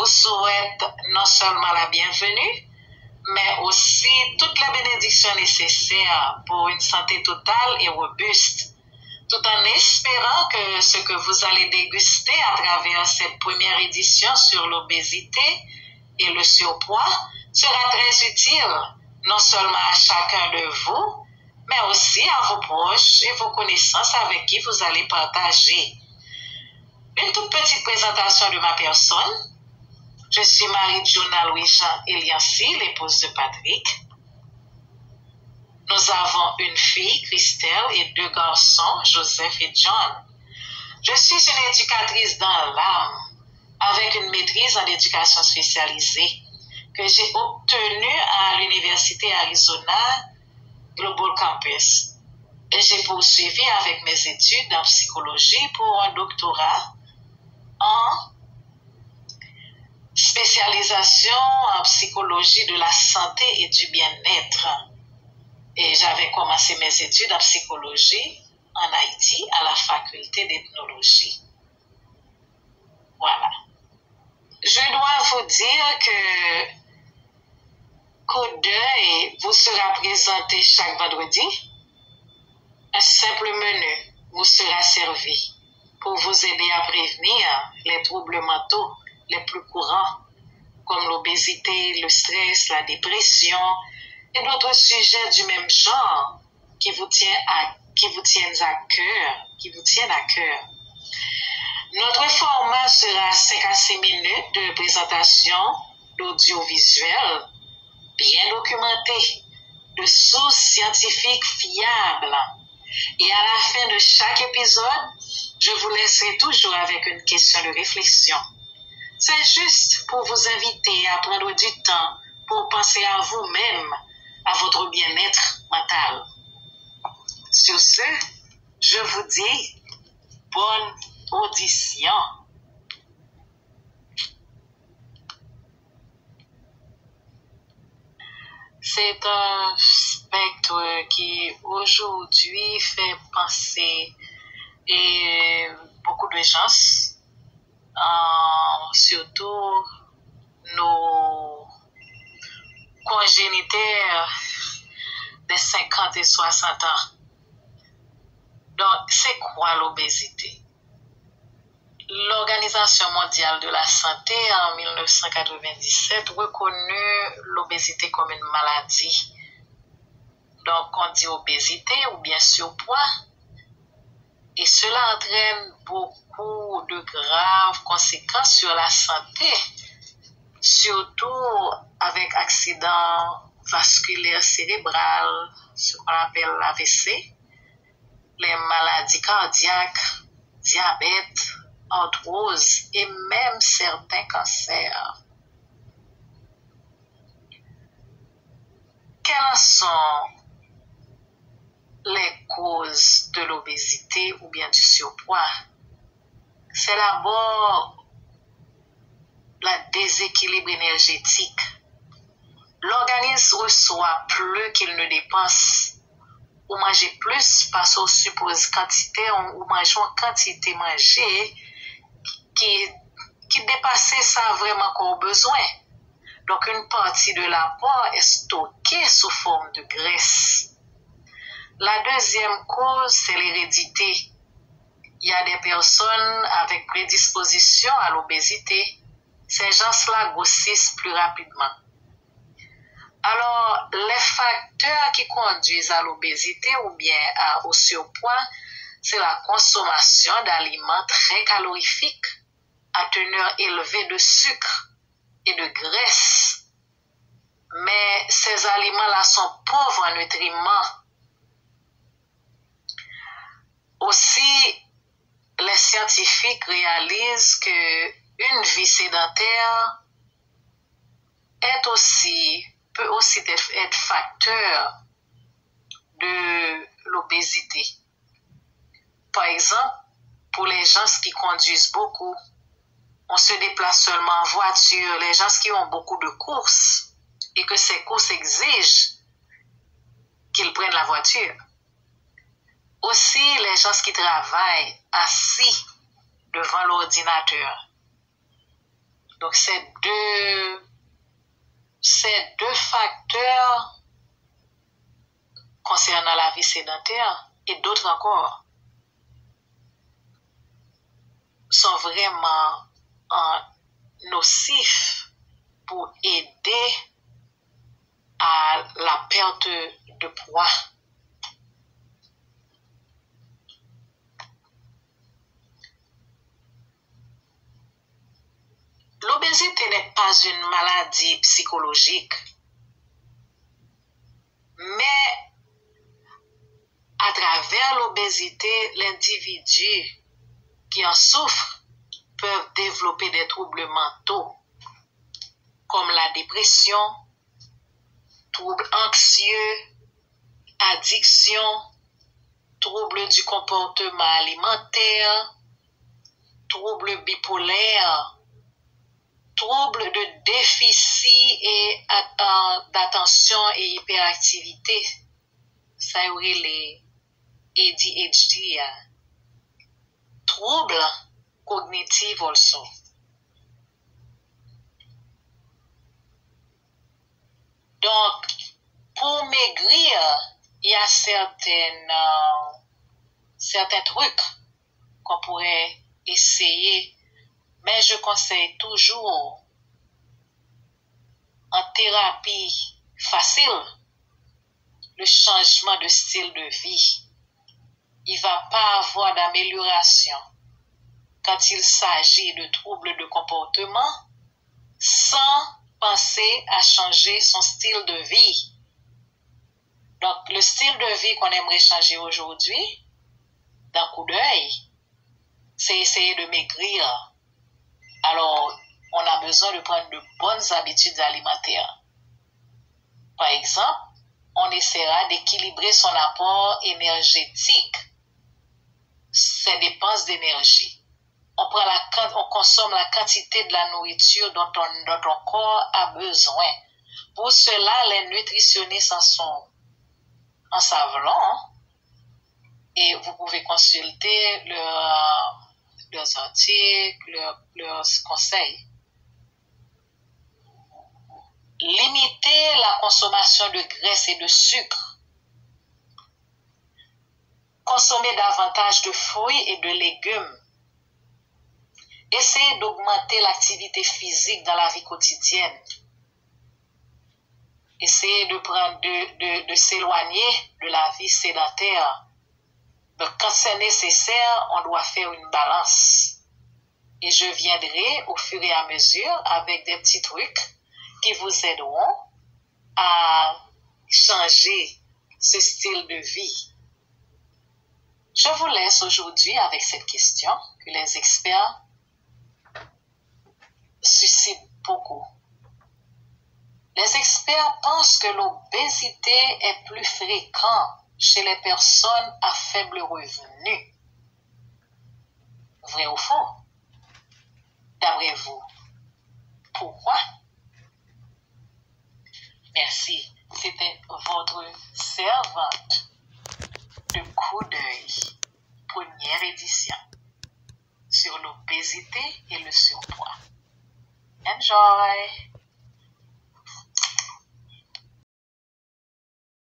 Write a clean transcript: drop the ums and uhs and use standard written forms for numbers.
vous souhaite non seulement la bienvenue, mais aussi toutes les bénédictions nécessaires pour une santé totale et robuste, tout en espérant que ce que vous allez déguster à travers cette première édition sur l'obésité et le surpoids sera très utile, non seulement à chacun de vous, mais aussi à vos proches et vos connaissances avec qui vous allez partager. Une toute petite présentation de ma personne. Je suis Marie-Jona Louis-Jean Eliancy, l'épouse de Patrick. Nous avons une fille, Christelle, et 2 garçons, Joseph et John. Je suis une éducatrice dans l'âme, avec une maîtrise en éducation spécialisée que j'ai obtenue à l'Université Arizona Global Campus. Et j'ai poursuivi avec mes études en psychologie pour un doctorat en spécialisation en psychologie de la santé et du bien-être. Et j'avais commencé mes études en psychologie en Haïti à la faculté d'ethnologie. Voilà. Je dois vous dire que Coup d'œil vous sera présenté chaque vendredi. Un simple menu vous sera servi pour vous aider à prévenir les troubles mentaux les plus courants, comme l'obésité, le stress, la dépression et d'autres sujets du même genre qui vous tiennent à cœur. Notre format sera 5 à 6 minutes de présentation d'audiovisuel bien documenté, de sources scientifiques fiables. Et à la fin de chaque épisode, je vous laisserai toujours avec une question de réflexion. C'est juste pour vous inviter à prendre du temps pour penser à vous-même, à votre bien-être mental. Sur ce, je vous dis bonne audition. C'est un spectre qui aujourd'hui fait penser et beaucoup de gens, surtout nos congéniteurs des 50 et 60 ans. Donc, c'est quoi l'obésité? L'Organisation mondiale de la santé, en 1997, reconnut l'obésité comme une maladie. Donc, on dit obésité ou bien surpoids. Et cela entraîne beaucoup de graves conséquences sur la santé, surtout avec accident vasculaire cérébral, ce qu'on appelle l'AVC, les maladies cardiaques, diabète, arthrose et même certains cancers. Quelles sont les causes de l'obésité ou bien du surpoids? C'est d'abord le déséquilibre énergétique. L'organisme reçoit plus qu'il ne dépense. Ou manger plus parce qu'on suppose quantité ou manger en quantité manger qui dépassait ça vraiment qu'on a besoin. Donc une partie de l'apport est stockée sous forme de graisse. La deuxième cause, c'est l'hérédité. Il y a des personnes avec prédisposition à l'obésité. Ces gens-là grossissent plus rapidement. Alors, les facteurs qui conduisent à l'obésité ou bien au surpoids, c'est la consommation d'aliments très calorifiques, à teneur élevée de sucre et de graisse. Mais ces aliments-là sont pauvres en nutriments. Aussi, les scientifiques réalisent que une vie sédentaire peut aussi être facteur de l'obésité. Par exemple, pour les gens qui conduisent beaucoup, on se déplace seulement en voiture, les gens qui ont beaucoup de courses et que ces courses exigent qu'ils prennent la voiture. Aussi, les gens qui travaillent assis devant l'ordinateur. Donc, ces deux facteurs concernant la vie sédentaire et d'autres encore sont vraiment nocifs pour aider à la perte de poids. L'obésité n'est pas une maladie psychologique, mais à travers l'obésité, l'individu qui en souffre peuvent développer des troubles mentaux comme la dépression, troubles anxieux, addiction, troubles du comportement alimentaire, troubles bipolaires, troubles de déficit et d'attention et hyperactivité. Ça y est les ADHD. Troubles cognitifs also. Donc, pour maigrir, il y a certains trucs qu'on pourrait essayer, mais je conseille toujours en thérapie facile le changement de style de vie. Il ne va pas avoir d'amélioration quand il s'agit de troubles de comportement sans penser à changer son style de vie. Donc, le style de vie qu'on aimerait changer aujourd'hui, d'un coup d'œil, c'est essayer de maigrir. Alors, on a besoin de prendre de bonnes habitudes alimentaires. Par exemple, on essaiera d'équilibrer son apport énergétique, ses dépenses d'énergie. On consomme la quantité de la nourriture dont notre corps a besoin. Pour cela, les nutritionnistes en savent long, et vous pouvez consulter leurs articles, leurs conseils. Limiter la consommation de graisse et de sucre. Consommer davantage de fruits et de légumes. Essayez d'augmenter l'activité physique dans la vie quotidienne. Essayez de s'éloigner de la vie sédentaire. Donc, quand c'est nécessaire, on doit faire une balance. Et je viendrai au fur et à mesure avec des petits trucs qui vous aideront à changer ce style de vie. Je vous laisse aujourd'hui avec cette question que les experts suscitent beaucoup. Les experts pensent que l'obésité est plus fréquente chez les personnes à faible revenu. Vrai ou faux? D'après vous, pourquoi? Merci. C'était votre servante de coup d'œil, première édition, sur l'obésité et le surpoids. Enjoy!